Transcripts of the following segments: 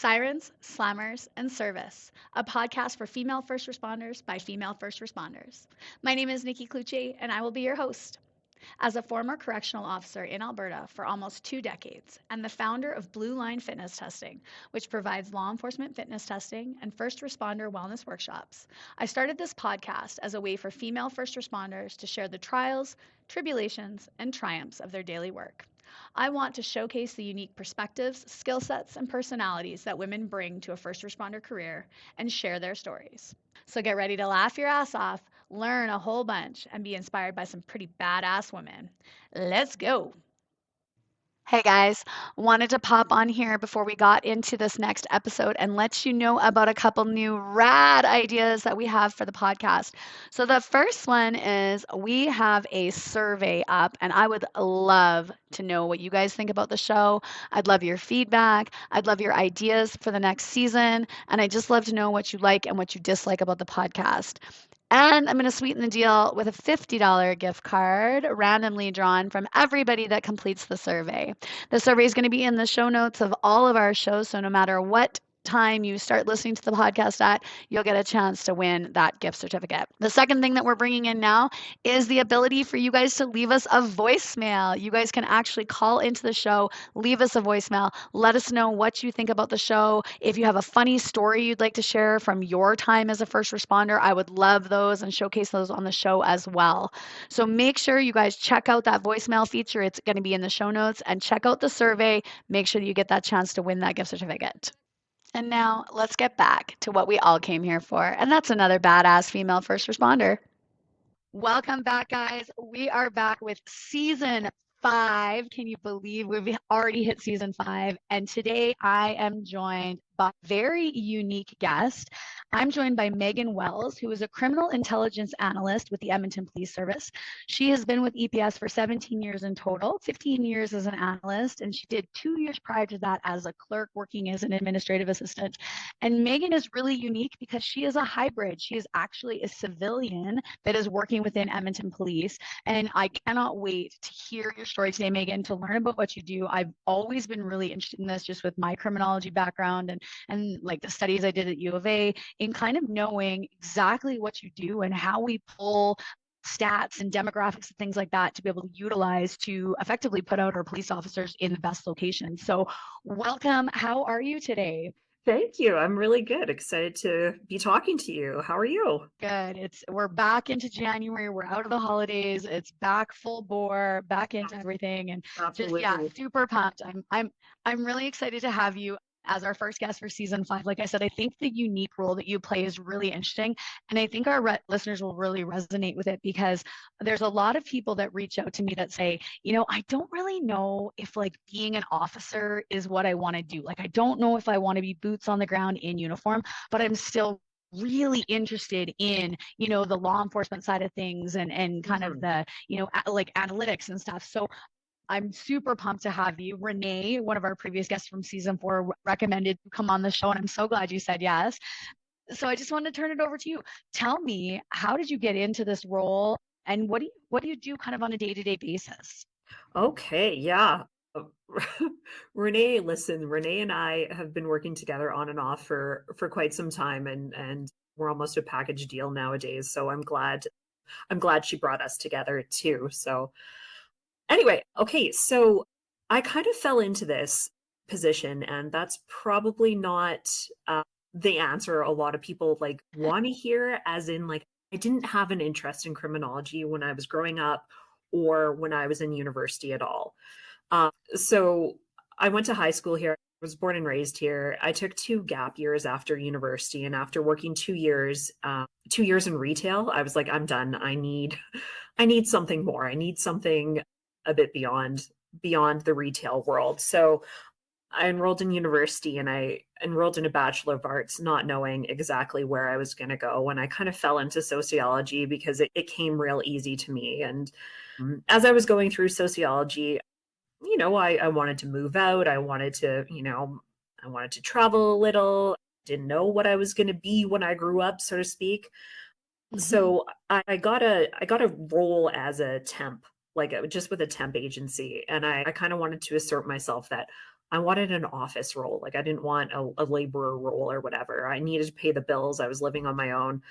Sirens, Slammers, and Service, a podcast for female first responders by female first responders. My name is Nikki Clucci, and I will be your host. As a former correctional officer in Alberta for almost 2 decades and the founder of Blue Line Fitness Testing, which provides law enforcement fitness testing and first responder wellness workshops, I started this podcast as a way for female first responders to share the trials, tribulations, and triumphs of their daily work. I want to showcase the unique perspectives, skill sets, and personalities that women bring to a first responder career and share their stories. So get ready to laugh your ass off, learn a whole bunch, and be inspired by some pretty badass women. Let's go. Hey guys, wanted to pop on here before we got into this next episode and let you know about a couple new rad ideas that we have for the podcast. So, the first one is we have a survey up, and I would love to know what you guys think about the show. I'd love your feedback. I'd love your ideas for the next season. And I just love to know what you like and what you dislike about the podcast. And I'm going to sweeten the deal with a $50 gift card randomly drawn from everybody that completes the survey. The survey is going to be in the show notes of all of our shows. So no matter what time you start listening to the podcast at, you'll get a chance to win that gift certificate. The second thing that we're bringing in now is the ability for you guys to leave us a voicemail. You guys can actually call into the show, leave us a voicemail, let us know what you think about the show. If you have a funny story you'd like to share from your time as a first responder, I would love those and showcase those on the show as well. So make sure you guys check out that voicemail feature. It's going to be in the show notes, and check out the survey. Make sure that you get that chance to win that gift certificate. And now let's get back to what we all came here for, and that's another badass female first responder. Welcome back, guys. We are back with season 5. Can you believe we've already hit season 5? And today I am joined by a very unique guest. I'm joined by Megan Wells, who is a criminal intelligence analyst with the Edmonton Police Service. She has been with EPS for 17 years in total, 15 years as an analyst, and she did 2 years prior to that as a clerk working as an administrative assistant. And Megan is really unique because she is a hybrid. She is actually a civilian that is working within Edmonton Police. And I cannot wait to hear your story today, Megan, to learn about what you do. I've always been really interested in this just with my criminology background and like the studies I did at U of A, in kind of knowing exactly what you do and how we pull stats and demographics and things like that to be able to utilize to effectively put out our police officers in the best location. So welcome. How are you today? Thank you. I'm really good. Excited to be talking to you. How are you? Good. We're back into January. We're out of the holidays. It's back full bore, back into everything, and Absolutely. just super pumped. I'm really excited to have you as our first guest for season 5. Like I said, I think the unique role that you play is really interesting, and I think our listeners will really resonate with it because there's a lot of people that reach out to me that say, I don't really know if like being an officer is what I want to do. Like I don't know if I want to be boots on the ground in uniform, but I'm still really interested in the law enforcement side of things and kind of the like analytics and stuff. So I'm super pumped to have you. Renee, one of our previous guests from season 4, recommended you come on the show, and I'm so glad you said yes. So I just wanted to turn it over to you. Tell me, how did you get into this role, and what do you do kind of on a day-to-day basis? Okay, yeah. Renee, listen, Renee and I have been working together on and off for quite some time, and we're almost a package deal nowadays. So I'm glad she brought us together too. So anyway, okay, so I kind of fell into this position, and that's probably not the answer a lot of people like want to hear, as in like I didn't have an interest in criminology when I was growing up or when I was in university at all. So I went to high school here. I was born and raised here. I took 2 gap years after university, and after working 2 years, 2 years in retail, I was like, I'm done. I need something more. I need something a bit beyond the retail world. So I enrolled in university, and I enrolled in a Bachelor of Arts, not knowing exactly where I was going to go. And I kind of fell into sociology because it came real easy to me. And as I was going through sociology, I wanted to move out. I wanted to travel a little. Didn't know what I was going to be when I grew up, so to speak. Mhm. So I got a role as a temp, like just with a temp agency. And I kind of wanted to assert myself that I wanted an office role. Like I didn't want a laborer role or whatever. I needed to pay the bills. I was living on my own.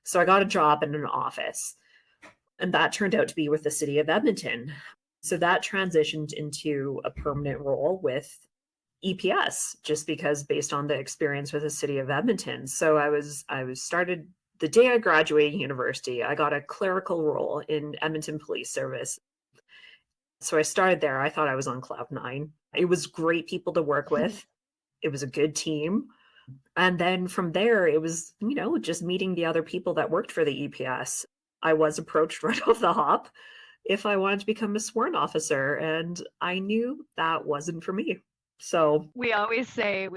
So I got a job in an office, and that turned out to be with the city of Edmonton. So that transitioned into a permanent role with EPS, just because based on the experience with the city of Edmonton. So I was started the day I graduated university. I got a clerical role in Edmonton Police Service. So I started there. I thought I was on cloud nine. It was great people to work with. It was a good team. And then from there, it was, just meeting the other people that worked for the EPS. I was approached right off the hop if I wanted to become a sworn officer, and I knew that wasn't for me. So we always say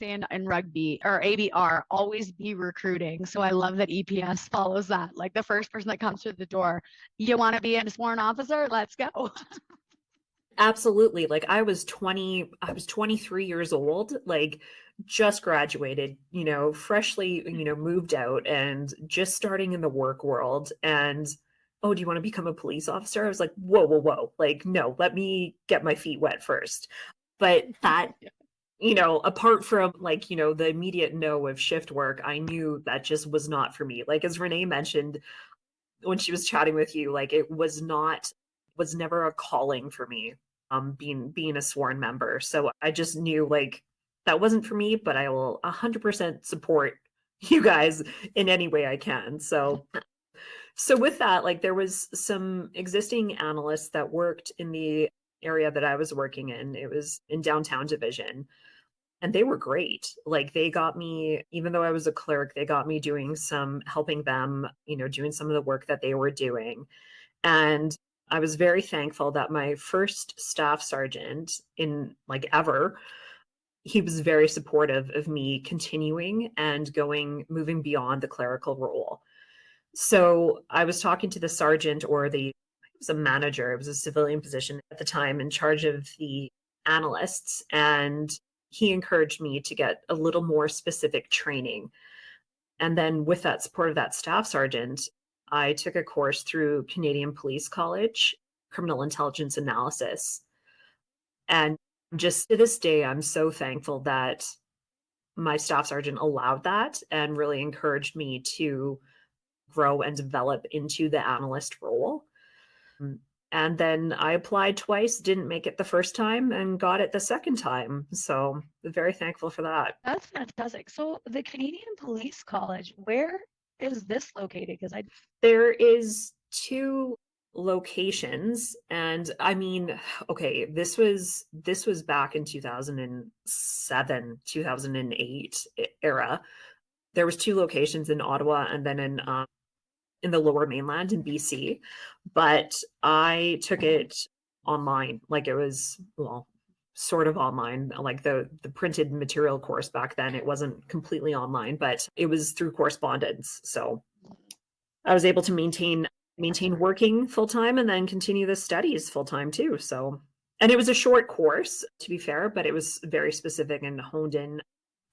in rugby or ABR, always be recruiting. So I love that EPS follows that. Like the first person that comes through the door, you want to be a sworn officer? Let's go. absolutely. Like I was 23 years old, like just graduated, freshly, moved out and just starting in the work world. And oh, do you want to become a police officer? I was like, whoa, whoa, whoa. Like, no, let me get my feet wet first. But that, apart from like, the immediate no of shift work, I knew that just was not for me. Like as Renee mentioned when she was chatting with you, like it was never a calling for me, being a sworn member. So I just knew like that wasn't for me, but I will 100% support you guys in any way I can. So with that, like there was some existing analysts that worked in the area that I was working in. It was in downtown division. And they were great. Like they got me, even though I was a clerk, they got me doing helping them, doing some of the work that they were doing. And I was very thankful that my first staff sergeant in like ever, he was very supportive of me continuing and moving beyond the clerical role. So I was talking to the sergeant it was a manager, it was a civilian position at the time in charge of the analysts. And he encouraged me to get a little more specific training. And then with that support of that staff sergeant, I took a course through Canadian Police College, criminal intelligence analysis. And just to this day, I'm so thankful that my staff sergeant allowed that and really encouraged me to grow and develop into the analyst role. And then I applied twice, didn't make it the first time, and got it the second time. So very thankful for that. That's fantastic. So the Canadian Police College, where is this located? There is two locations, and I mean, okay, this was back in 2007, 2008 era. There was two locations in Ottawa and then in the Lower Mainland in BC, but I took it online. Like it was, well, sort of online, like the printed material course back then. It wasn't completely online, but it was through correspondence. So I was able to maintain working full time and then continue the studies full time too. So, and it was a short course, to be fair, but it was very specific and honed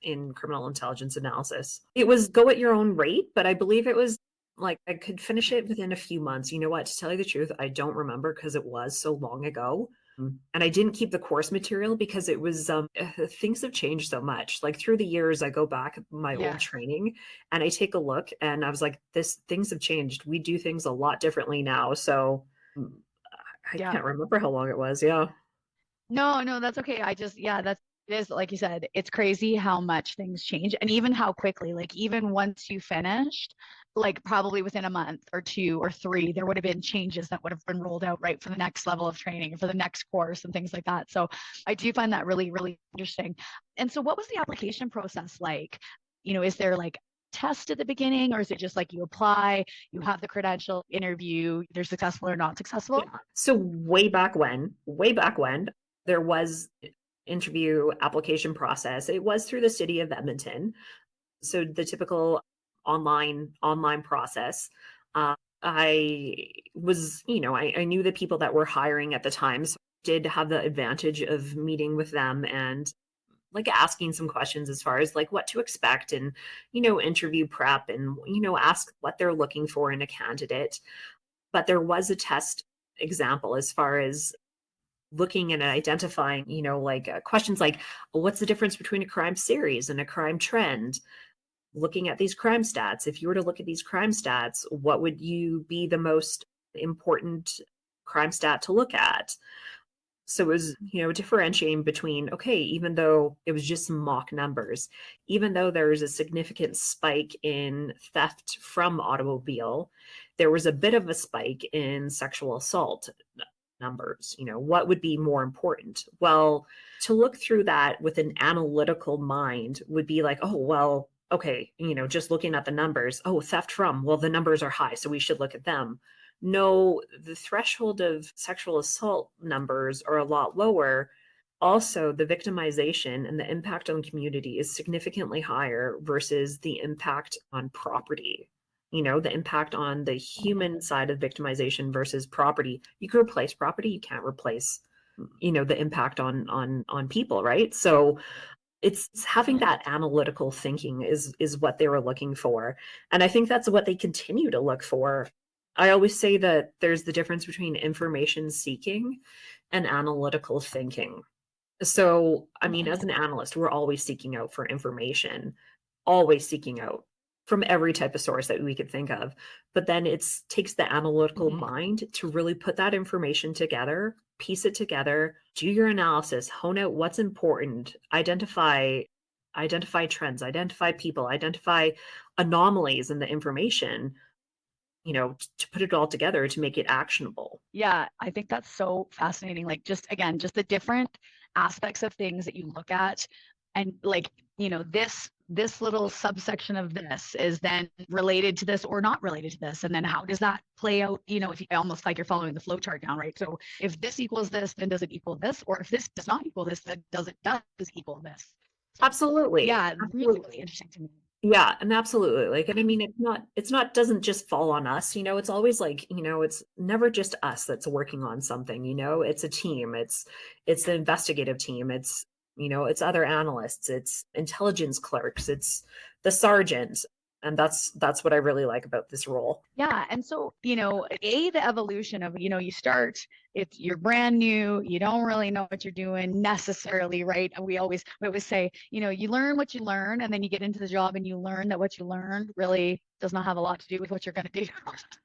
in criminal intelligence analysis. It was go at your own rate, but I believe it was like I could finish it within a few months. You know what? To tell you the truth, I don't remember because it was so long ago. And I didn't keep the course material because it was things have changed so much. Like through the years, I go back my old training and I take a look and I was like, things have changed. We do things a lot differently now. So I can't remember how long it was. Yeah. No, that's okay. It is like you said, it's crazy how much things change and even how quickly, like even once you finished, like probably within a month or 2 or 3, there would have been changes that would have been rolled out right for the next level of training, for the next course and things like that. So I do find that really, really interesting. And so what was the application process like? Is there like test at the beginning, or is it just like you apply, you have the credential interview, they're successful or not successful? Yeah. So way back when, there was interview application process. It was through the city of Edmonton. So the typical online process. I was, I knew the people that were hiring at the time, so I did have the advantage of meeting with them and like asking some questions as far as like what to expect and, interview prep and, ask what they're looking for in a candidate. But there was a test example as far as looking and identifying, questions like, what's the difference between a crime series and a crime trend? Looking at these crime stats, if you were to look at these crime stats, what would you be the most important crime stat to look at? So it was, differentiating between, okay, even though it was just mock numbers, even though there was a significant spike in theft from automobile, there was a bit of a spike in sexual assault numbers. What would be more important? Well, to look through that with an analytical mind would be like, oh, well, okay, just looking at the numbers, oh, theft from, well, the numbers are high, so we should look at them. No, the threshold of sexual assault numbers are a lot lower. Also, the victimization and the impact on community is significantly higher versus the impact on property. The impact on the human side of victimization versus property. You can replace property, you can't replace, the impact on people, right? So it's having that analytical thinking is what they were looking for. And I think that's what they continue to look for. I always say that there's the difference between information seeking and analytical thinking. So, I mean, as an analyst, we're always seeking out for information, always seeking out from every type of source that we could think of. But then it takes the analytical mind to really put that information together, piece it together, do your analysis, hone out what's important, identify trends, identify people, identify anomalies in the information, to put it all together to make it actionable. Yeah, I think that's so fascinating. Like, just again, just the different aspects of things that you look at, and like, this little subsection of this is then related to this or not related to this, and then how does that play out? If you almost like you're following the flow chart down, right? So if this equals this, then does it equal this? Or if this does not equal this, then does it equal this? So, Absolutely. yeah, Absolutely. really interesting to me. Yeah, and absolutely. Like, and I mean, it's not doesn't just fall on us, it's always like, it's never just us that's working on something, it's a team, it's the investigative team, it's other analysts, it's intelligence clerks, it's the sergeant. And that's what I really like about this role. Yeah. And so, the evolution of, you start, you're brand new, you don't really know what you're doing necessarily, right? And we always say, you learn what you learn, and then you get into the job and you learn that what you learned really does not have a lot to do with what you're going to do.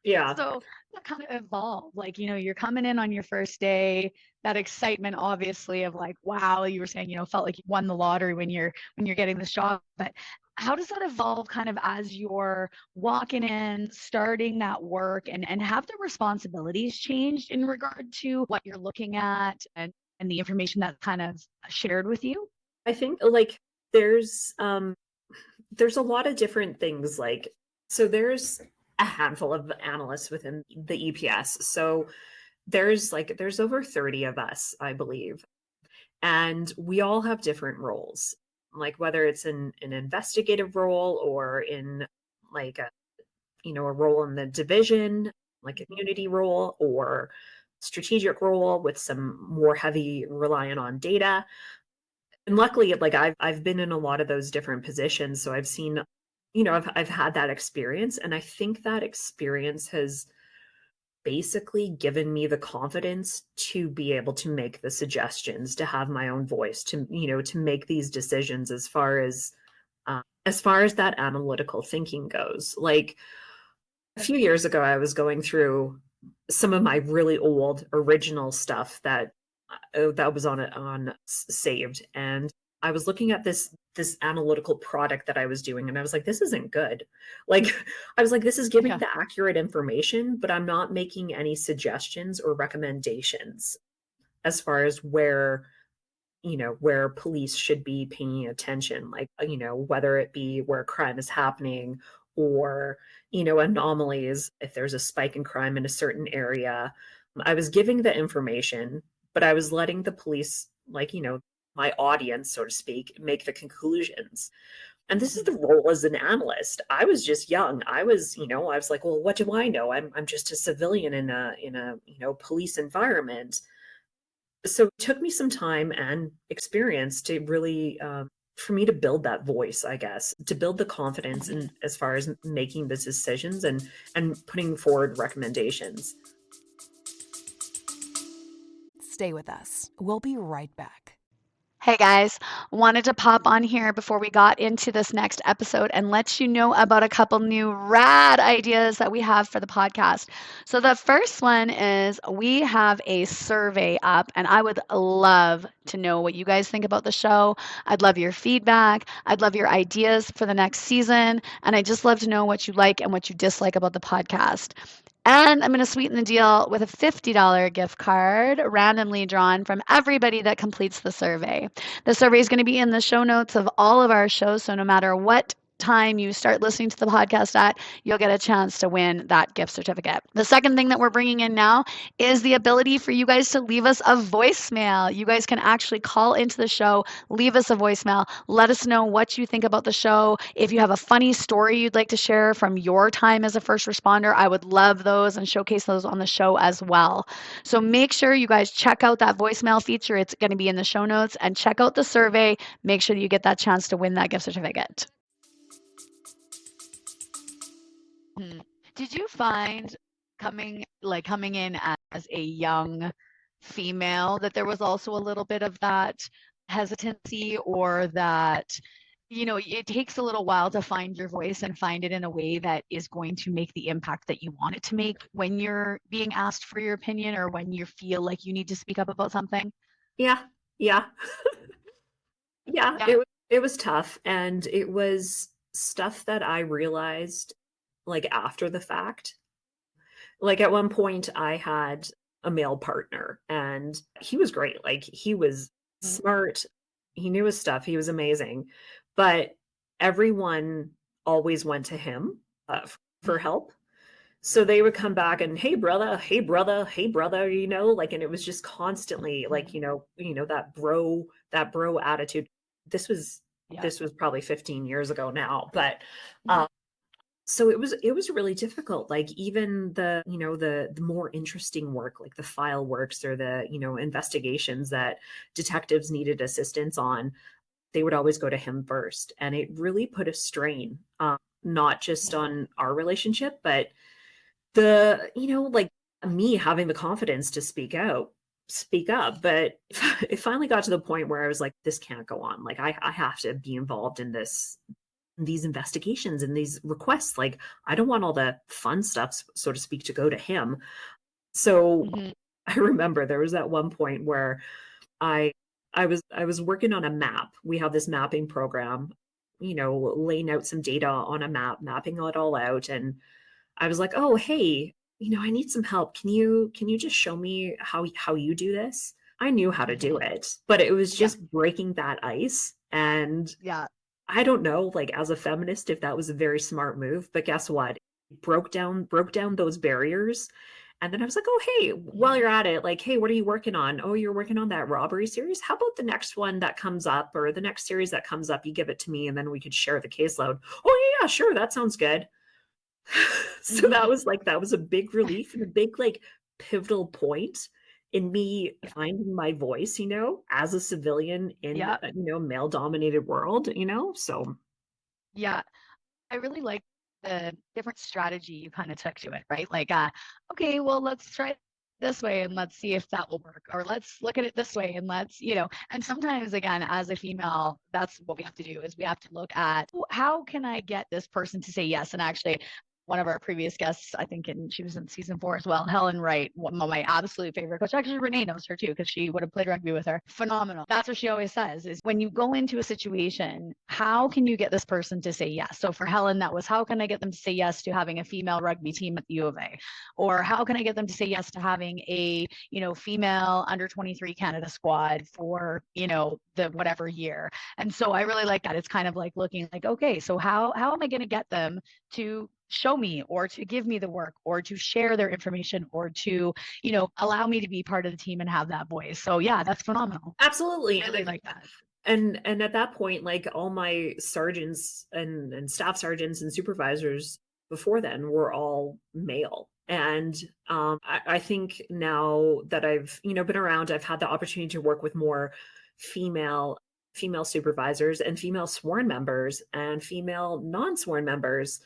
Yeah. So that kind of evolved. Like, you're coming in on your first day, that excitement, obviously, of like, wow, you were saying, felt like you won the lottery when you're getting this job. But how does that evolve kind of as you're walking in, starting that work, and have the responsibilities changed in regard to what you're looking at and the information that's kind of shared with you? I think like there's a lot of different things. Like, so there's a handful of analysts within the EPS. So there's over 30 of us, I believe. And we all have different roles, like whether it's an investigative role or in like a role in the division, like a community role or strategic role with some more heavy reliant on data. And luckily, like I've been in a lot of those different positions, so I've seen, I've had that experience, and I think that experience has basically given me the confidence to be able to make the suggestions, to have my own voice, to to make these decisions as far as that analytical thinking goes. Like a few years ago, I was going through some of my really old original stuff that was on saved, and I was looking at this analytical product that I was doing, and I was like, this isn't good. Like, I was like, this is giving the accurate information, but I'm not making any suggestions or recommendations as far as where police should be paying attention, like, whether it be where crime is happening or, anomalies, if there's a spike in crime in a certain area. I was giving the information, but I was letting the police, like, my audience, so to speak, make the conclusions. And this is the role as an analyst. I was just young. I was like, well, what do I know? I'm just a civilian in a police environment. So it took me some time and experience to really, for me to build that voice, I guess, to build the confidence in as far as making the decisions and putting forward recommendations. Stay with us. We'll be right back. Hey guys, wanted to pop on here before we got into this next episode and let you know about a couple new rad ideas that we have for the podcast. So, the first one is we have a survey up, and I would love to know what you guys think about the show. I'd love your feedback. I'd love your ideas for the next season. And I'd just love to know what you like and what you dislike about the podcast. And I'm going to sweeten the deal with a $50 gift card randomly drawn from everybody that completes the survey. The survey is going to be in the show notes of all of our shows. So no matter what time you start listening to the podcast at, you'll get a chance to win that gift certificate. The second thing that we're bringing in now is the ability for you guys to leave us a voicemail. You guys can actually call into the show, leave us a voicemail, let us know what you think about the show. If you have a funny story you'd like to share from your time as a first responder, I would love those and showcase those on the show as well. So make sure you guys check out that voicemail feature. It's going to be in the show notes, and check out the survey. Make sure you get that chance to win that gift certificate. Did you find coming in as a young female that there was also a little bit of that hesitancy, or that it takes a little while to find your voice and find it in a way that is going to make the impact that you want it to make when you're being asked for your opinion, or when you feel like you need to speak up about something? Yeah. Yeah. Yeah. Yeah. It was tough. And it was stuff that I realized like after the fact. Like at one point I had a male partner and he was great. Like he was Mhm. smart. He knew his stuff. He was amazing. But everyone always went to him for help. So they would come back and, hey brother, hey brother, hey brother, like, and it was just constantly like, that bro attitude. This was Yeah. this was probably 15 years ago now, but so it was really difficult. Like even the more interesting work, like the file works or the, investigations that detectives needed assistance on, they would always go to him first. And it really put a strain, not just on our relationship, but like me having the confidence to speak up. But it finally got to the point where I was like, this can't go on. Like I have to be involved in these investigations and these requests. Like I don't want all the fun stuff, so to speak, to go to him. So Mhm. I remember there was that one point where I I was working on a map. We have this mapping program, laying out some data on a map, mapping it all out. And I was like, oh hey, I need some help. Can you just show me how you do this? I knew how to do Mhm. it, but it was Yeah. just breaking that ice. And Yeah. I don't know, like as a feminist, if that was a very smart move, but guess what? Broke down those barriers. And then I was like, oh, hey, while you're at it, like, hey, what are you working on? Oh, you're working on that robbery series. How about the next one that comes up, or the next series that comes up, you give it to me and then we could share the caseload. Oh, yeah, sure. That sounds good. So Mhm. that was a big relief and a big like pivotal point in me Yeah. finding my voice, as a civilian in Yeah. a, male dominated world, so Yeah. I really like the different strategy you kind of took to it, right? Like, okay, well, let's try it this way and let's see if that will work. Or let's look at it this way and and sometimes, again, as a female, that's what we have to do, is we have to look at, how can I get this person to say yes? And actually, one of our previous guests, I think, and she was in season 4 as well, Helen Wright, one of my absolute favorite coach. Actually, Renee knows her too, because she would have played rugby with her. Phenomenal. That's what she always says, is when you go into a situation, how can you get this person to say yes? So for Helen, that was, how can I get them to say yes to having a female rugby team at the U of A? Or how can I get them to say yes to having a, female under 23 Canada squad for, the whatever year? And so I really like that. It's kind of like looking like, okay, so how am I going to get them to show me, or to give me the work, or to share their information, or to, allow me to be part of the team and have that voice? So yeah, that's phenomenal. absolutely. Really like that. And at that point, like all my sergeants and staff sergeants and supervisors before then were all male. And I think now that I've been around, I've had the opportunity to work with more female supervisors and female sworn members and female non-sworn members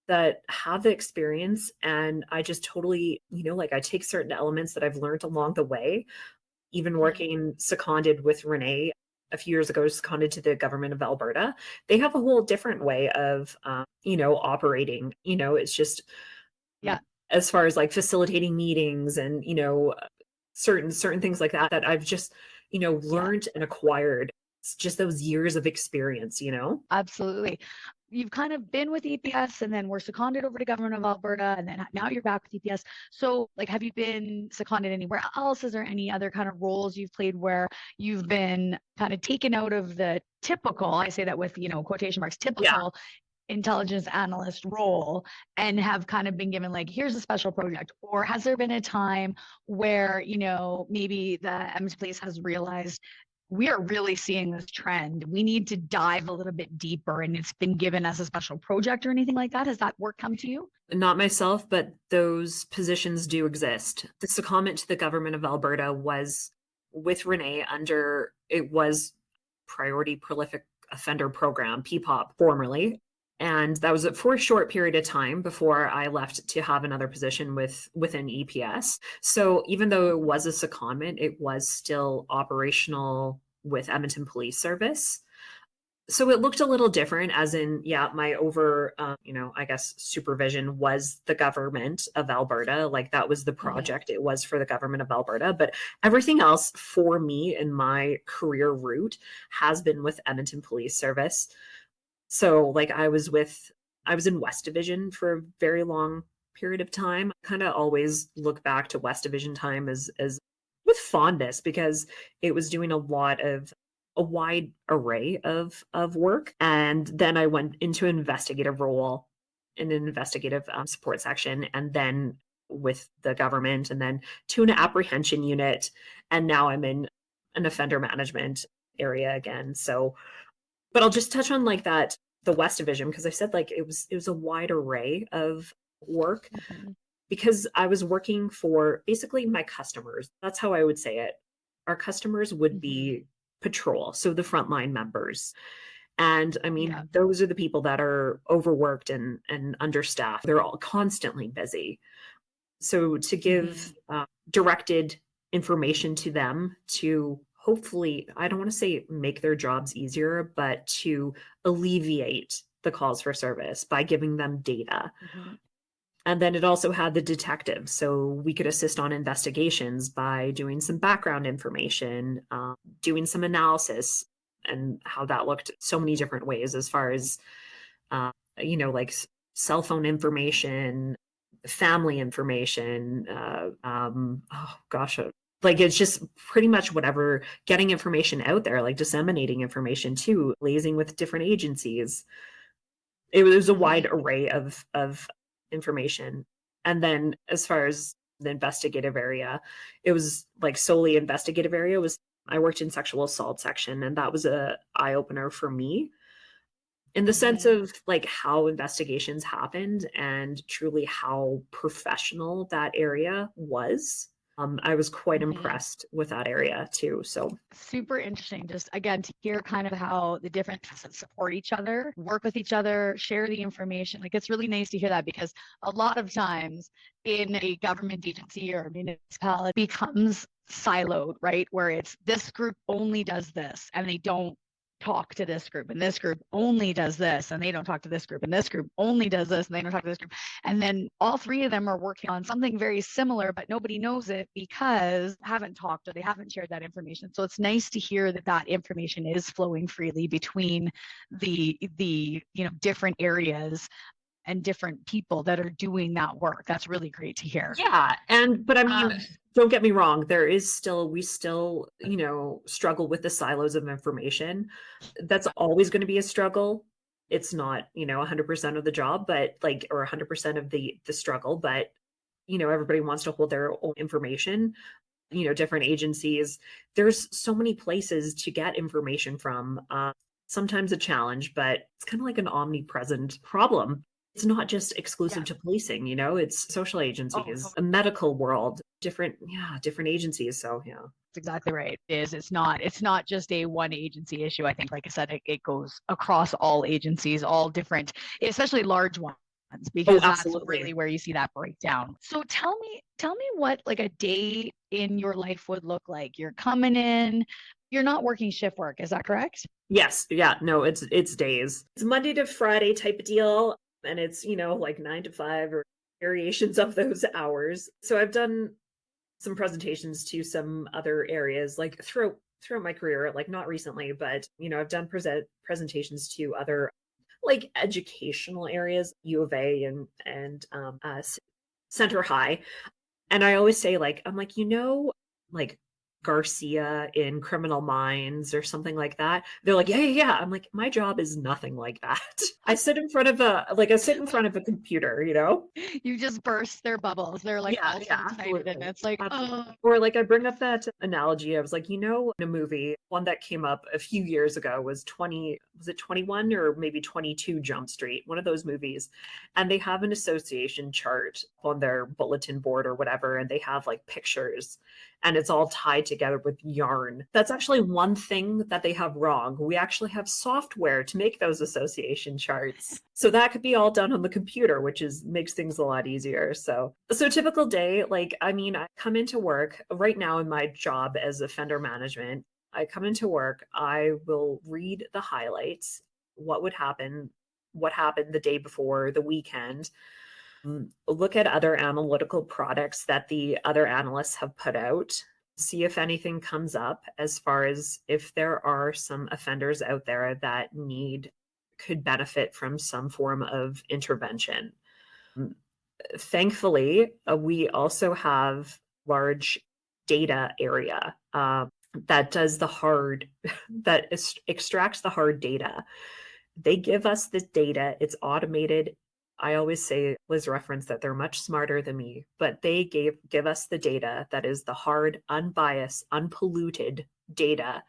that have the experience. And I just totally, like I take certain elements that I've learned along the way even working seconded with Renee a few years ago, seconded to the government of Alberta, they have a whole different way of, operating. It's just, Yeah. as far as like facilitating meetings and, certain things like that, that I've just, learned and acquired. It's just those years of experience. Absolutely. You've kind of been with EPS and then were seconded over to government of Alberta and then now you're back with EPS. So like, have you been seconded anywhere else? Is there any other kind of roles you've played where you've been kind of taken out of the typical, I say that with, quotation marks, typical intelligence analyst role and have kind of been given like, here's a special project? Or has there been a time where, maybe the Edmonton Police has realized we are really seeing this trend. We need to dive a little bit deeper and it's been given as a special project or anything like that? Has that work come to you? Not myself, but those positions do exist. The secondment to the government of Alberta was with Renee it was Priority Prolific Offender Program, PPOP formerly. And that was for a short period of time before I left to have another position within EPS. So even though it was a secondment, it was still operational with Edmonton Police Service. So it looked a little different, as in, my I guess supervision was the government of Alberta. Like that was the project. It was for the government of Alberta, but everything else for me in my career route has been with Edmonton Police Service. So like I was in West Division for a very long period of time. I kind of always look back to West Division time as with fondness because it was doing a wide array of work. And then I went into an investigative role in an investigative support section, and then with the government, and then to an apprehension unit. And now I'm in an offender management area again. So, but I'll just touch on like that, the West Division, because I said like it was a wide array of work because I was working for basically my customers. That's how I would say it. Our customers would be patrol, so the frontline members. And I mean, those are the people that are overworked and understaffed. They're all constantly busy. So to give directed information to them to hopefully, I don't want to say make their jobs easier, but to alleviate the calls for service by giving them data. And then it also had the detectives. So we could assist on investigations by doing some background information, doing some analysis, and how that looked so many different ways as far as, like cell phone information, family information, like it's just pretty much whatever, getting information out there, like disseminating information too, liaising with different agencies. It was a wide array of information. And then as far as the investigative area, it was like solely investigative area. I worked in sexual assault section, and that was a eye-opener for me in the sense of like how investigations happened and truly how professional that area was. I was quite impressed with that area too. So super interesting. Just again, to hear kind of how the different facets support each other, work with each other, share the information. Like it's really nice to hear that because a lot of times in a government agency or municipality becomes siloed, right? Where it's this group only does this and they don't talk to this group, and this group only does this and they don't talk to this group, and this group only does this and they don't talk to this group, and then all three of them are working on something very similar but nobody knows it because they haven't talked or they haven't shared that information. So it's nice to hear that information is flowing freely between the different areas and different people that are doing that work. That's really great to hear. But I mean, don't get me wrong, we still, struggle with the silos of information. That's always going to be a struggle. It's not, 100% of the job, but or 100% of the struggle, but, everybody wants to hold their own information. Different agencies, there's so many places to get information from. Sometimes a challenge, but it's kind of like an omnipresent problem. It's not just exclusive to policing, it's social agencies, a medical world, different agencies. So yeah. That's exactly right. It's not just a one agency issue. I think, like I said, it goes across all agencies, all different, especially large ones. because that's absolutely. really where you see that breakdown. So tell me what like a day in your life would look like. You're coming in, you're not working shift work, is that correct? Yes. Yeah. No, it's days. It's Monday to Friday type of deal. And it's, like 9 to 5 or variations of those hours. So I've done some presentations to some other areas, like throughout my career, like not recently, but I've done presentations to other like educational areas, U of A and Center High. And I always say, like, I'm like, like Garcia in Criminal Minds or something like that. They're like, yeah, yeah, yeah. I'm like, my job is nothing like that. I sit in front of a computer, You just burst their bubbles. They're like Yeah, all so yeah, excited, and absolutely. it's like, Absolutely. oh, Or like I bring up that analogy. I was like, in a movie, one that came up a few years ago was was it 21 or maybe 22 Jump Street, one of those movies. And they have an association chart on their bulletin board or whatever, and they have like pictures and it's all tied together with yarn. That's actually one thing that they have wrong. We actually have software to make those association charts. So that could be all done on the computer, which makes things a lot easier. So typical day, like, I mean, I come into work right now in my job as offender management. I come into work, I will read the highlights, what happened the day before, the weekend, look at other analytical products that the other analysts have put out, see if anything comes up as far as if there are some offenders out there that could benefit from some form of intervention. Thankfully, we also have large data area that does extracts the hard data. They give us the data, it's automated. I always say, Liz referenced that they're much smarter than me, but they give us the data that is the hard, unbiased, unpolluted data.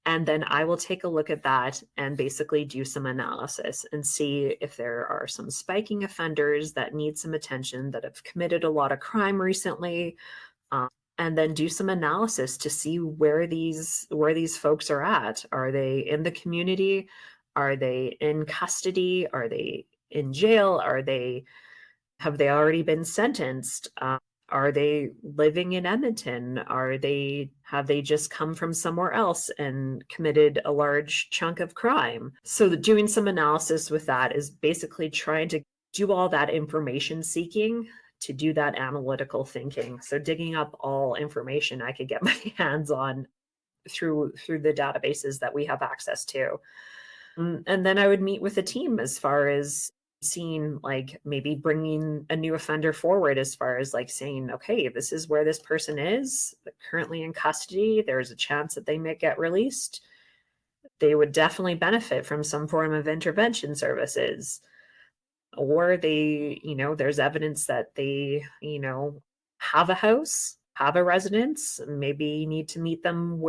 And then I will take a look at that and basically do some analysis and see if there are some spiking offenders that need some attention, that have committed a lot of crime recently, and then do some analysis to see where these folks are at. Are they in the community? Are they in custody? Are they in jail? Have they already been sentenced? Are they living in Edmonton? Have they just come from somewhere else and committed a large chunk of crime? So doing some analysis with that is basically trying to do all that information seeking to do that analytical thinking. So digging up all information I could get my hands on through the databases that we have access to. And then I would meet with a team as far as seeing, like, maybe bringing a new offender forward, as far as like saying, okay, this is where this person is currently in custody. There's a chance that they may get released. They would definitely benefit from some form of intervention services. Or there's evidence that they, have a house, have a residence. Maybe you need to meet them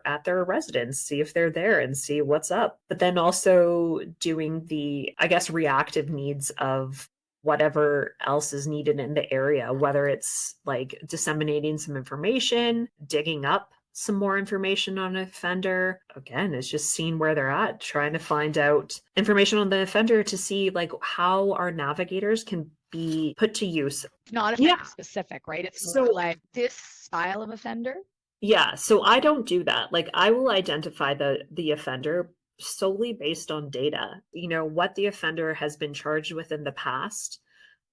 at their residence, see if they're there and see what's up. But then also doing the, I guess, reactive needs of whatever else is needed in the area, whether it's like disseminating some information, digging up some more information on an offender. Again, it's just seeing where they're at, trying to find out information on the offender to see like how our navigators can be put to use. not Yeah. offender specific, right? It's So- more like this style of offender. Yeah, so I don't do that. Like, I will identify the offender solely based on data. What the offender has been charged with in the past,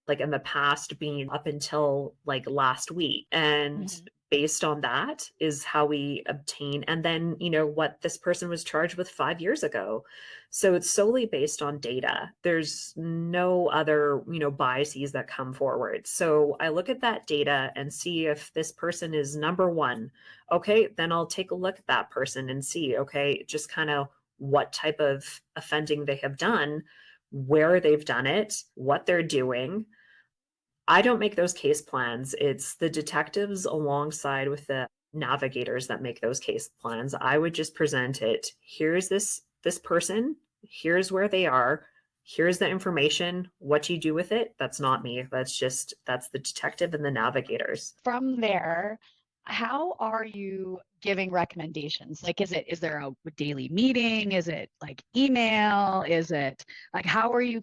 like in the past being up until like last week. And based on that is how we obtain, and then, what this person was charged with 5 years ago. So it's solely based on data. There's no other, biases that come forward. So I look at that data and see if this person is number one. Okay, then I'll take a look at that person and see, okay, just kind of what type of offending they have done, where they've done it, what they're doing. I don't make those case plans. It's the detectives alongside with the navigators that make those case plans. I would just present it. Here's this person. Here's where they are. Here's the information. What you do with it, that's not me. That's the detective and the navigators. From there, how are you giving recommendations? Like, is there a daily meeting? Is it like email? Is it like, how are you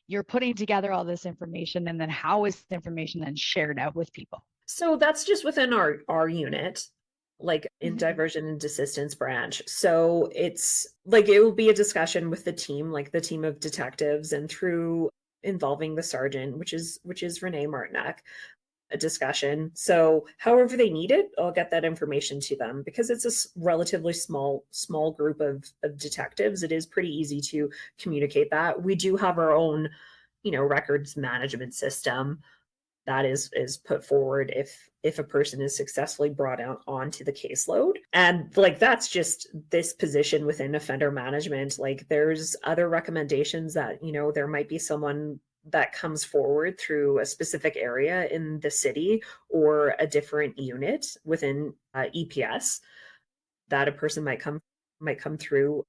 you're putting together all this information, and then how is the information then shared out with people? So that's just within our unit, like in Mhm. diversion and desistance branch. So it's like it will be a discussion with the team, like the team of detectives, and through involving the sergeant, which is Renee Martinek, a discussion. So however they need it, I'll get that information to them because it's a relatively small group of detectives. It is pretty easy to communicate that. We do have our own, records management system that is put forward if a person is successfully brought out onto the caseload. And like that's just this position within offender management. Like there's other recommendations that, there might be someone that comes forward through a specific area in the city or a different unit within EPS that a person might come through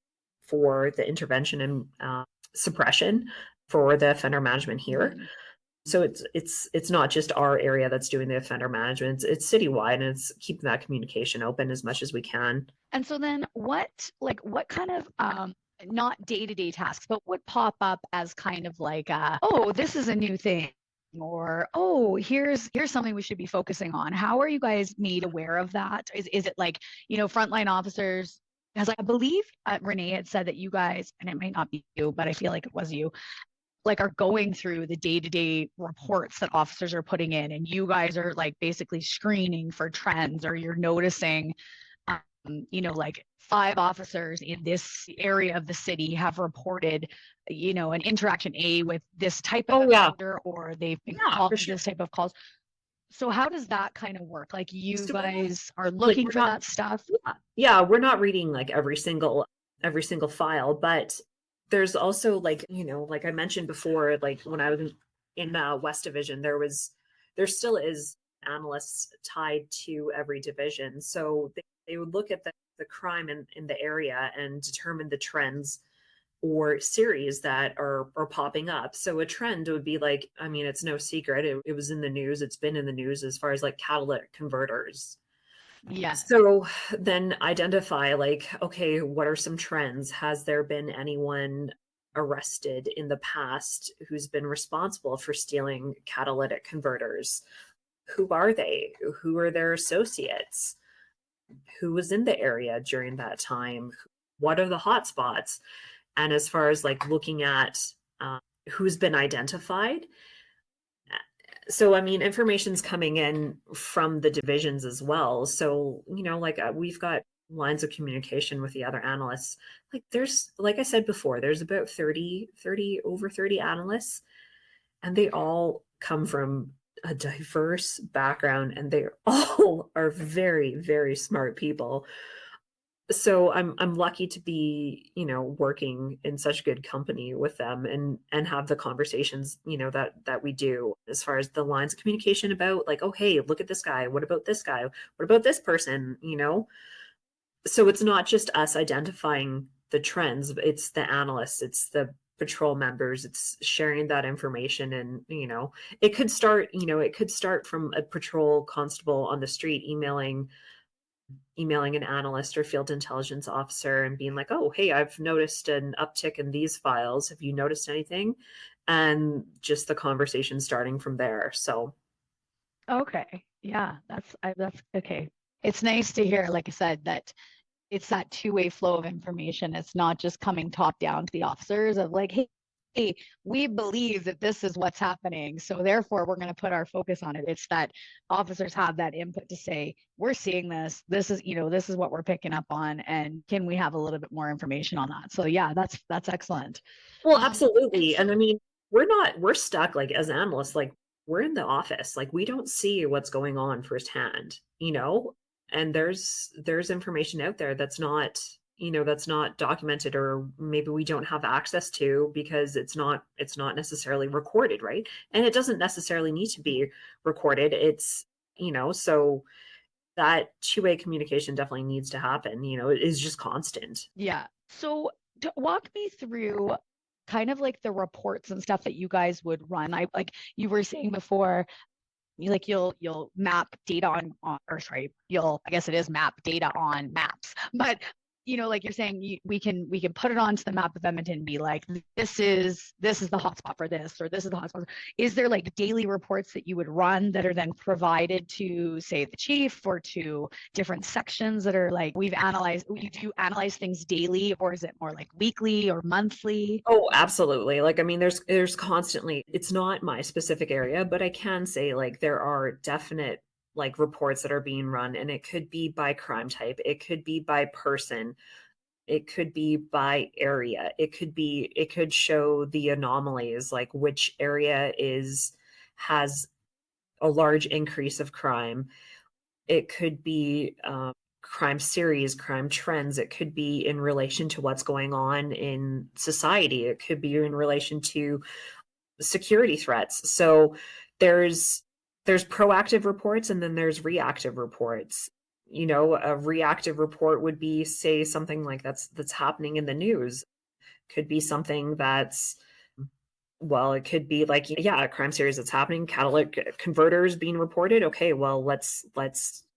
for the intervention and suppression for the offender management here. Mhm. So it's not just our area that's doing the offender management. It's citywide, and it's keeping that communication open as much as we can. And so then what kind of not day-to-day tasks, but would pop up as kind of like oh, this is a new thing, or oh, here's something we should be focusing on. How are you guys made aware of that? Is it like, frontline officers? Because I believe Renee had said that you guys, and it might not be you, but I feel like it was you, like are going through the day-to-day reports that officers are putting in, and you guys are like basically screening for trends, or you're noticing like 5 officers in this area of the city have reported, an interaction A with this type of offender, or they've been called for to sure. this type of calls. So how does that kind of work? Like you So guys are like looking we're for not that stuff? yeah, we're not reading like every single file, but there's also like, like I mentioned before, like when I was in West Division, there still is analysts tied to every division. So they would look at the crime in the area and determine the trends or series that are popping up. So a trend would be like, I mean, it's no secret. It was in the news. It's been in the news as far as like catalytic converters. Yeah. So then identify like, okay, what are some trends? Has there been anyone arrested in the past who's been responsible for stealing catalytic converters? Who are they? Who are their associates? Who was in the area during that time? What are the hot spots? And as far as like looking at who's been identified, so I mean, information's coming in from the divisions as well. So like we've got lines of communication with the other analysts. Like there's, like I said before, there's about 30 analysts, and they all come from a diverse background, and they all are very, very smart people. So I'm lucky to be, working in such good company with them and have the conversations, that we do as far as the lines of communication about like, oh hey, look at this guy. What about this guy? What about this person? So it's not just us identifying the trends, it's the analysts, it's the patrol members, it's sharing that information. And it could start from a patrol constable on the street emailing an analyst or field intelligence officer and being like, oh, hey, I've noticed an uptick in these files. Have you noticed anything? And just the conversation starting from there. So, Okay. Yeah, that's okay. It's nice to hear, like I said, that it's that two-way flow of information. It's not just coming top down to the officers of like, hey, we believe that this is what's happening, so therefore we're going to put our focus on it. It's that officers have that input to say, we're seeing this. This is what we're picking up on, and can we have a little bit more information on that? So yeah, that's excellent. well, And absolutely. And so I mean, we're stuck like as analysts, like we're in the office, like we don't see what's going on firsthand, and there's information out there that's not documented, or maybe we don't have access to because it's not necessarily recorded, right? And it doesn't necessarily need to be recorded. So that two-way communication definitely needs to happen. It is just constant. yeah. So walk me through kind of like the reports and stuff that you guys would run. I like you were saying before, you'll map data on or sorry, I guess it is map data on maps, but like you're saying, we can put it onto the map of Edmonton and be like, this is the hotspot for this, or this is the hotspot. Is there like daily reports that you would run that are then provided to, say, the chief or to different sections that are like, do you analyze things daily, or is it more like weekly or monthly? Oh, absolutely. Like, I mean, there's constantly, it's not my specific area, but I can say like there are definite like reports that are being run, and it could be by crime type, it could be by person, it could be by area, it could show the anomalies, like which area has a large increase of crime. It could be crime series, crime trends. It could be in relation to what's going on in society. It could be in relation to security threats. So there's proactive reports, and then there's reactive reports. A reactive report would be, say, something like that's happening in the news. Could be something that's, well, it could be like, yeah, a crime series that's happening, catalytic converters being reported. Okay, well, let's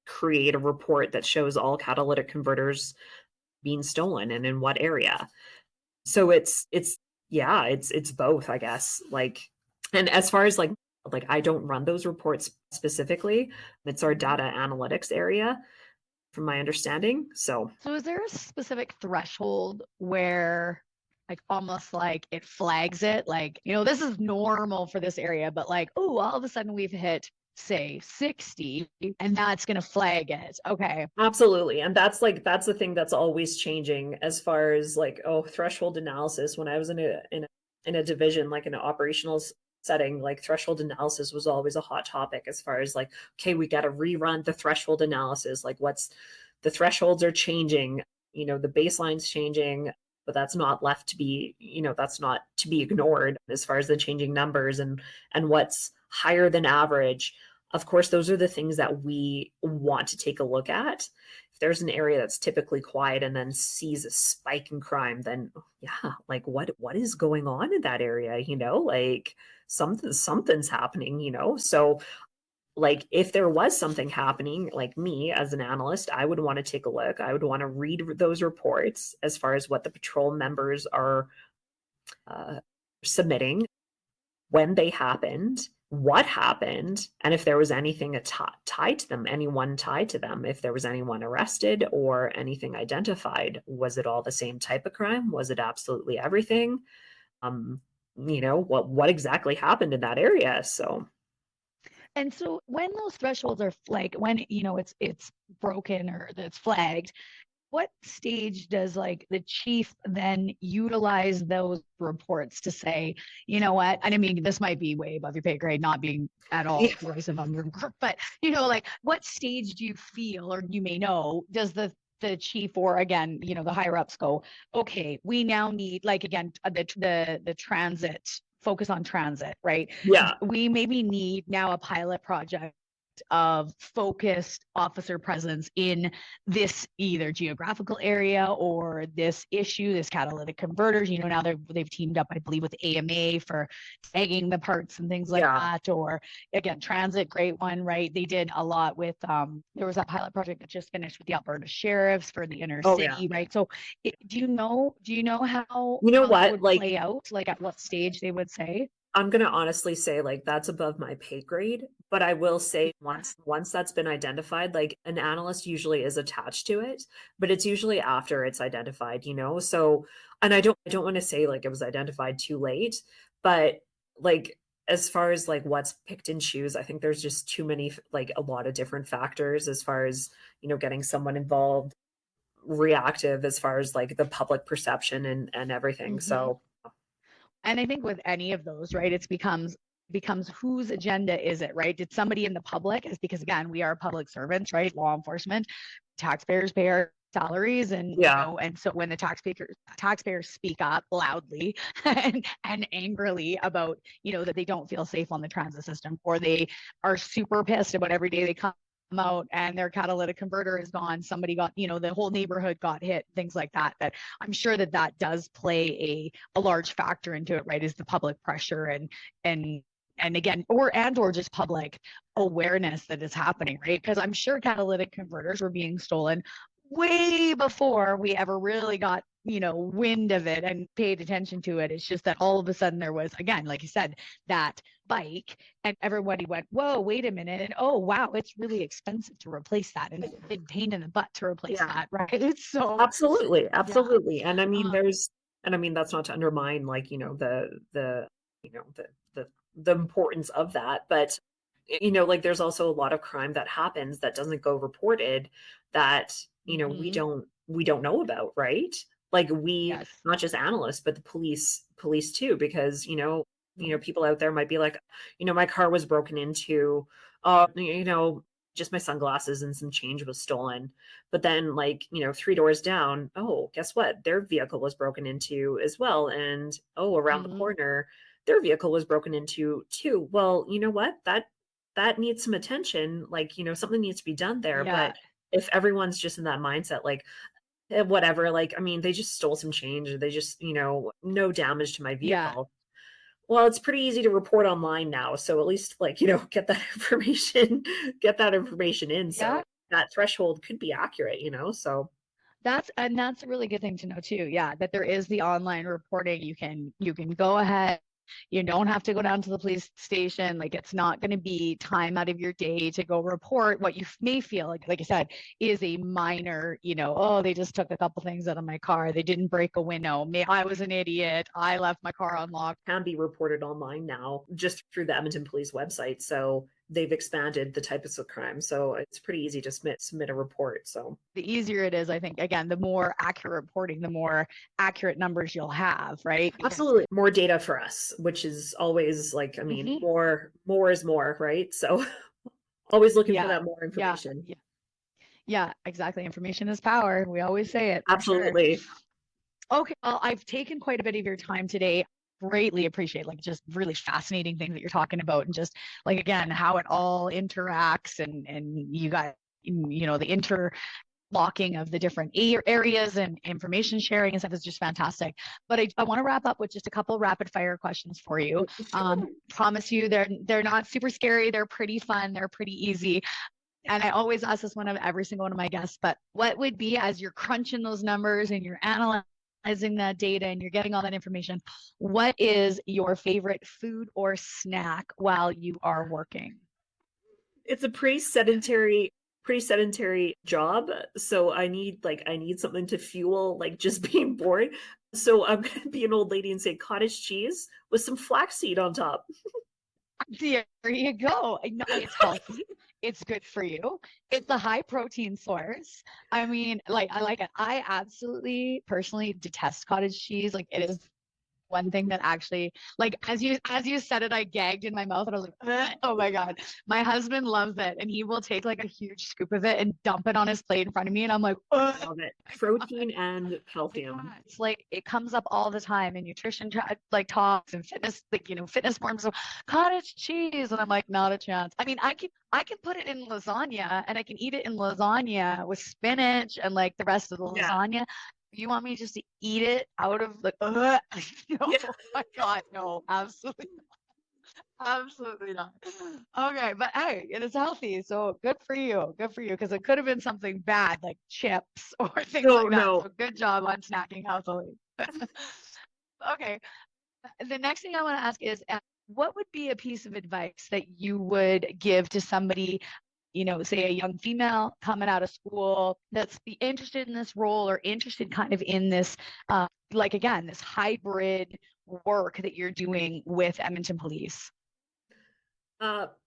create a report that shows all catalytic converters being stolen and in what area. So it's both, I guess. Like, and as far as like I don't run those reports specifically. It's our data analytics area, from my understanding. So is there a specific threshold where like almost like it flags it, like, this is normal for this area, but like, oh, all of a sudden we've hit, say, 60, and that's going to flag it? Okay. Absolutely. And that's the thing that's always changing as far as like, threshold analysis. When I was in a division, like in an operational setting, like threshold analysis was always a hot topic, as far as like, okay, we got to rerun the threshold analysis. Like, the thresholds are changing, the baseline's changing, but that's not left to be, that's not to be ignored as far as the changing numbers and what's higher than average. Of course, those are the things that we want to take a look at. If there's an area that's typically quiet and then sees a spike in crime, then yeah, like what is going on in that area? Like something's happening, So like if there was something happening, like me as an analyst, I would want to take a look. I would want to read those reports as far as what the patrol members are submitting, when they happened, what happened, and if there was anything tied to them, anyone tied to them, if there was anyone arrested or anything identified. Was it all the same type of crime? Was it absolutely everything? What exactly happened in that area? So. And so when those thresholds are like, when it's broken or it's flagged, what stage does like the chief then utilize those reports to say, you know what? And I mean, this might be way above your pay grade, not being at all derisive on your work, but like what stage do you feel, or you may know, does the chief, or again, the higher ups go, okay, we now need, like, again, the transit, focus on transit, right? Yeah. We maybe need now a pilot project of focused officer presence in this either geographical area or this issue, this catalytic converters. Now they've teamed up, I believe, with AMA for tagging the parts and things like that. Or again, transit, great one, right? They did a lot with there was that pilot project that just finished with the Alberta sheriffs for the inner city, right? So do you know how what would play out, like at what stage they would say? I'm going to honestly say, like, that's above my pay grade, but I will say once that's been identified, like an analyst usually is attached to it, but it's usually after it's identified, So, and I don't want to say like it was identified too late, but like as far as like what's picked and choose, I think there's just too many, like a lot of different factors as far as, getting someone involved, reactive as far as like the public perception and everything. Mm-hmm. So. And I think with any of those, right, it becomes whose agenda is it, right? Did somebody in the public, is because again, we are public servants, right? Law enforcement, taxpayers pay our salaries, and and so when the taxpayers speak up loudly and angrily about that they don't feel safe on the transit system, or they are super pissed about every day they come out and their catalytic converter is gone, somebody got, the whole neighborhood got hit, things like that, that I'm sure that does play a large factor into it, right? Is the public pressure and and again, or just public awareness that is happening, right? Because I'm sure catalytic converters were being stolen way before we ever really got, wind of it and paid attention to it. It's just that all of a sudden there was, again, like you said, that bike, and everybody went, whoa, wait a minute. And oh, wow, it's really expensive to replace that. And it's a big pain in the butt to replace that, right? It's so Absolutely. yeah. Absolutely. And I mean, that's not to undermine like, the importance of that, but like there's also a lot of crime that happens that doesn't go reported that, we don't know about, right? Like Yes. not just analysts, but the police too, because, people out there might be like, my car was broken into, just my sunglasses and some change was stolen. But then like, 3 doors down, oh, guess what? Their vehicle was broken into as well. And oh, around the corner, their vehicle was broken into too. Well, you know what? That needs some attention. Like, something needs to be done there. Yeah. But if everyone's just in that mindset, like, whatever, like, I mean, they just stole some change, or they just, no damage to my Yeah. vehicle. Well, it's pretty easy to report online now. So at least like, get that information in. So Yeah. that threshold could be accurate, so. That's a really good thing to know too. Yeah, that there is the online reporting. You can go ahead. You don't have to go down to the police station. Like it's not going to be time out of your day to go report what you may feel like I said, is a minor, oh, they just took a couple things out of my car. They didn't break a window. I was an idiot. I left my car unlocked. Can be reported online now just through the Edmonton Police website. So they've expanded the types of crime. So it's pretty easy to submit a report. So the easier it is, I think, again, the more accurate reporting, the more accurate numbers you'll have, right? Absolutely. More data for us, which is always like, I mean, more is more, right? So always looking for that more information. Yeah, exactly. Information is power. We always say it. Absolutely. Sure. Okay. Well, I've taken quite a bit of your time today. Greatly appreciate like just really fascinating things that you're talking about, and just like again how it all interacts, and you got the interlocking of the different areas and information sharing and stuff is just fantastic. But I want to wrap up with just a couple rapid fire questions for you. Promise you they're not super scary. They're pretty fun. They're pretty easy. And I always ask this one of every single one of my guests, but what would be, as you're crunching those numbers and you're analyzing that data and you're getting all that information, what is your favorite food or snack while you are working? It's a pretty sedentary job. So I need something to fuel like just being bored. So I'm going to be an old lady and say cottage cheese with some flaxseed on top. There you go. I know it's healthy. It's good for you. It's a high protein source. I mean, like I like it. I absolutely personally detest cottage cheese. Like it is one thing that actually, like as you said it, I gagged in my mouth and I was like, ugh, oh my God. My husband loves it, and he will take like a huge scoop of it and dump it on his plate in front of me, and I'm like, ugh. Love it. Protein and calcium. It's like it comes up all the time in nutrition like talks and fitness, like fitness forums. So cottage cheese, and I'm like, not a chance. I mean, I can put it in lasagna, and I can eat it in lasagna with spinach and like the rest of the lasagna. You want me just to eat it out of the no, oh my God, no, absolutely not. Absolutely not. Okay, but hey, it is healthy, so good for you, because it could have been something bad like chips or things like that. No. So good job on snacking healthily. Okay, the next thing I want to ask is, what would be a piece of advice that you would give to somebody, say a young female coming out of school that's interested in this role, or interested kind of in this, like again, this hybrid work that you're doing with Edmonton Police?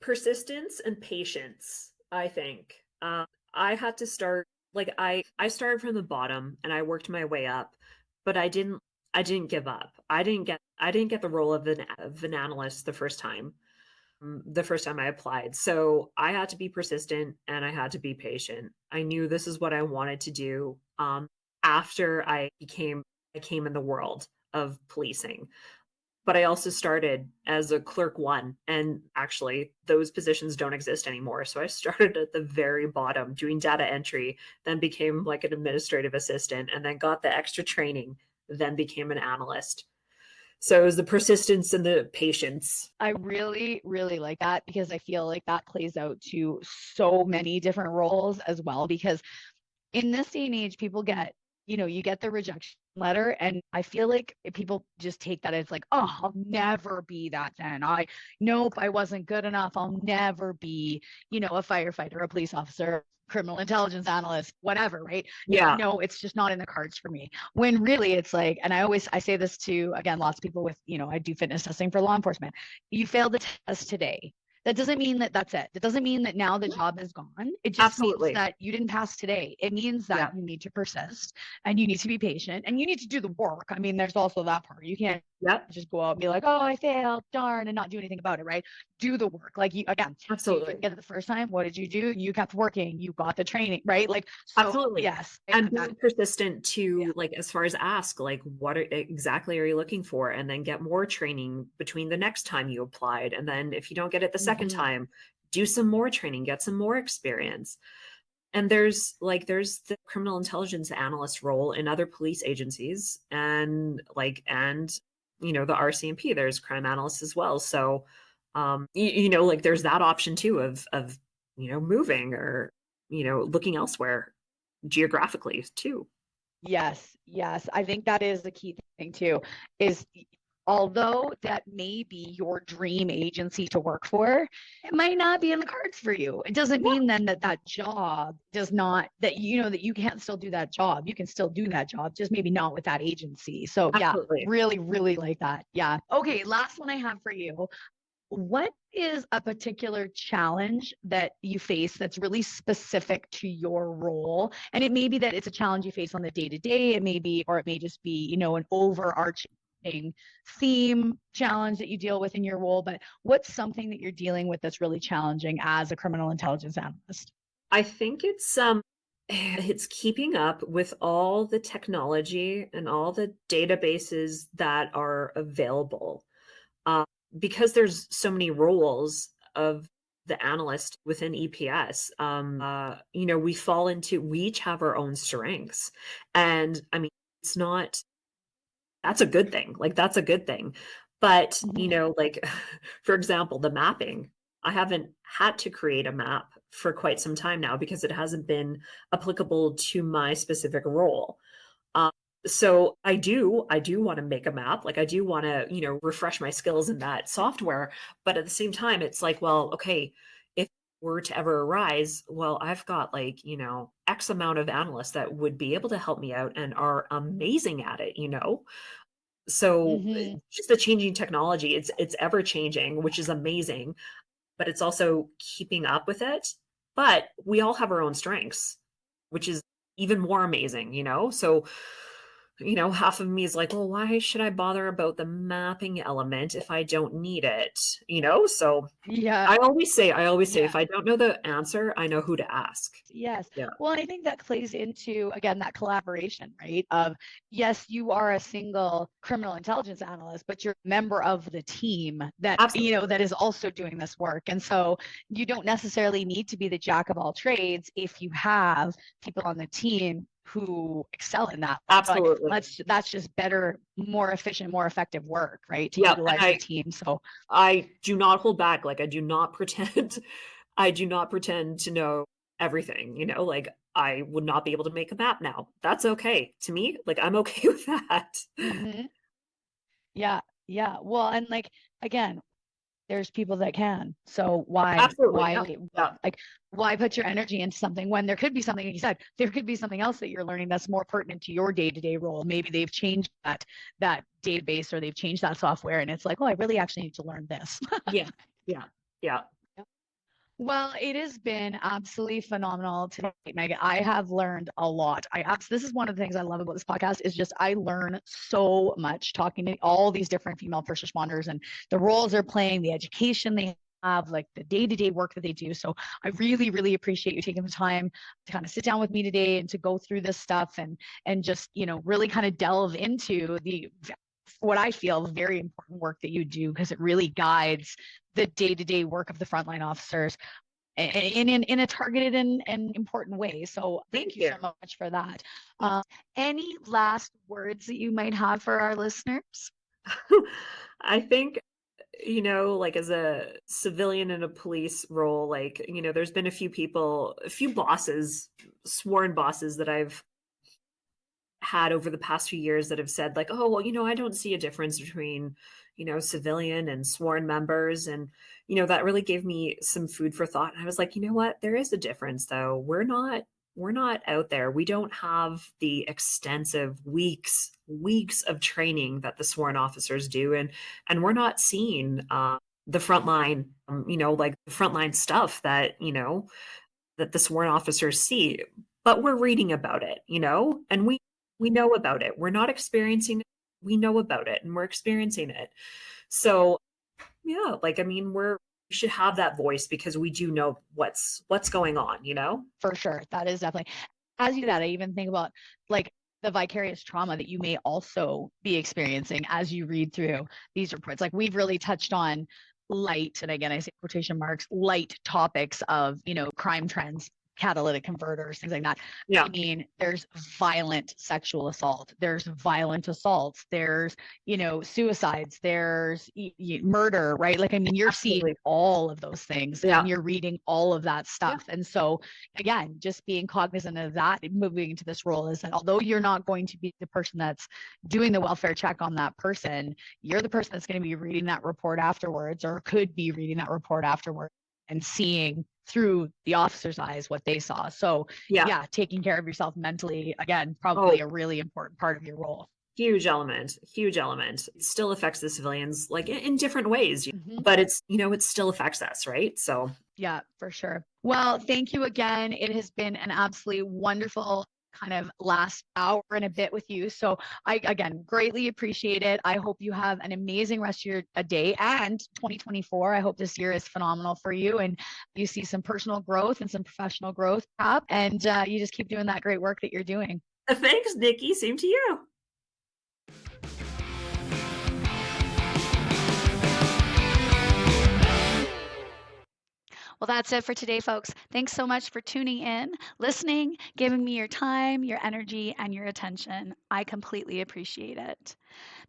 Persistence and patience, I think. I had to start, like I started from the bottom and I worked my way up, but I didn't give up. I didn't get the role of an analyst the first time I applied. So I had to be persistent and I had to be patient. I knew this is what I wanted to do after I came in the world of policing. But I also started as a clerk 1, and actually those positions don't exist anymore. So I started at the very bottom doing data entry, then became like an administrative assistant, and then got the extra training, then became an analyst. So it was the persistence and the patience. I really, really like that because I feel like that plays out to so many different roles as well. Because in this day and age, people get, you get the rejection letter, and I feel like people just take that as like, oh, I'll never be that then. Nope, I wasn't good enough. I'll never be, a firefighter, a police officer, criminal intelligence analyst, whatever, right? Yeah. No, it's just not in the cards for me. When really it's like, and I say this to, again, lots of people with, I do fitness testing for law enforcement. You failed the test today. That doesn't mean that that's it. That doesn't mean that now the job is gone. It just Absolutely. means that you didn't pass today. It means that you need to persist and you need to be patient and you need to do the work. I mean, there's also that part. You can't just go out and be like, oh, I failed, darn, and not do anything about it, right? Do the work. Like, you, again, Absolutely. you didn't get it the first time. What did you do? You kept working. You got the training, right? Like, so, absolutely. Yes. And being persistent to like, as far as ask, like, what exactly are you looking for? And then get more training between the next time you applied. And then if you don't get it the second time, do some more training, get some more experience. And there's the criminal intelligence analyst role in other police agencies, and the RCMP, there's crime analysts as well. So, like, there's that option too of, moving or, looking elsewhere geographically too. Yes. I think that is the key thing too, is although that may be your dream agency to work for, it might not be in the cards for you. It doesn't mean then that job does not, that you can't still do that job. You can still do that job, just maybe not with that agency. So Absolutely. Yeah, really, really like that. Yeah. Okay. Last one I have for you. What is a particular challenge that you face that's really specific to your role? And it may be that it's a challenge you face on the day-to-day, it may just be, an overarching theme challenge that you deal with in your role, but what's something that you're dealing with that's really challenging as a criminal intelligence analyst? I think it's keeping up with all the technology and all the databases that are available. Because there's so many roles of the analyst within EPS, we each have our own strengths. And I mean, that's a good thing. Like, that's a good thing. But, like, for example, the mapping, I haven't had to create a map for quite some time now because it hasn't been applicable to my specific role. So I do want to make a map. Like, I do want to, refresh my skills in that software. But at the same time, it's like, well, okay, if were to ever arise, well, I've got X amount of analysts that would be able to help me out and are amazing at it, So just the changing technology, it's ever changing, which is amazing, but it's also keeping up with it. But we all have our own strengths, which is even more amazing, So, half of me is like, well, why should I bother about the mapping element if I don't need it? So Yeah. I always say, if I don't know the answer, I know who to ask. Yes. Yeah. Well, I think that plays into, again, that collaboration, right? Of, yes, you are a single criminal intelligence analyst, but you're a member of the team that, Absolutely. that is also doing this work. And so you don't necessarily need to be the jack of all trades if you have people on the team who excel in that. Absolutely. Like, that's just better, more efficient, more effective work, right? To Yeah, utilize the team. So I do not hold back. Like, I do not pretend to know everything, like, I would not be able to make a map now. That's okay. To me, like, I'm okay with that. Yeah. Well, and like, again, there's people that can. So Absolutely. why put your energy into something when there could be something, like you said, there could be something else that you're learning that's more pertinent to your day-to-day role. Maybe they've changed that database, or they've changed that software, and it's like, oh, I really actually need to learn this. Yeah. Well, it has been absolutely phenomenal tonight, Megan. I have learned a lot. This is one of the things I love about this podcast, is just I learn so much talking to all these different female first responders and the roles they're playing, the education they have, like the day-to-day work that they do. So I really, really appreciate you taking the time to kind of sit down with me today and to go through this stuff and just, really kind of delve into what I feel very important work that you do, because it really guides the day-to-day work of the frontline officers in a targeted and important way. So thank you so much for that. Any last words that you might have for our listeners? I think, like as a civilian in a police role, like, there's been a few bosses, sworn bosses that I've had over the past few years that have said like, oh, well, I don't see a difference between, civilian and sworn members. And, that really gave me some food for thought. And I was like, you know what? There is a difference though. We're not out there. We don't have the extensive weeks of training that the sworn officers do. And we're not seeing the frontline, like the frontline stuff that, that the sworn officers see, but we're reading about it, and we know about it. We're not experiencing it. We know about it and we're experiencing it. So yeah, like I mean, we should have that voice because we do know what's going on. For sure. That is definitely, as you do that, I even think about like the vicarious trauma that you may also be experiencing as you read through these reports. Like we've really touched on light, and again, I say quotation marks, light topics of, crime trends, catalytic converters, things like that. Yeah. I mean, there's violent sexual assault, there's violent assaults, there's, suicides, there's murder, right? Like, I mean, you're Absolutely. seeing all of those things Yeah. and you're reading all of that stuff. And so again, just being cognizant of that, moving into this role is that although you're not going to be the person that's doing the welfare check on that person, you're the person that's going to be reading that report afterwards, or could be reading that report afterwards and seeing through the officer's eyes what they saw. So yeah, taking care of yourself mentally, again, probably a really important part of your role. Huge element. It still affects the civilians like in different ways, Mhm. but it's, it still affects us, right? So Yeah, for sure. Well, thank you again. It has been an absolutely wonderful kind of last hour and a bit with you. So I, again, greatly appreciate it. I hope you have an amazing rest of your day and 2024. I hope this year is phenomenal for you and you see some personal growth and some professional growth up, and you just keep doing that great work that you're doing. thanks, Nikki. Same to you. Well, that's it for today, folks. Thanks so much for tuning in, listening, giving me your time, your energy, and your attention. I completely appreciate it.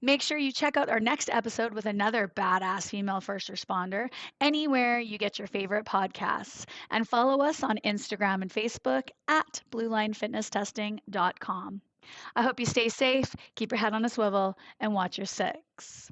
Make sure you check out our next episode with another badass female first responder anywhere you get your favorite podcasts. And follow us on Instagram and Facebook at bluelinefitnesstesting.com. I hope you stay safe, keep your head on a swivel, and watch your six.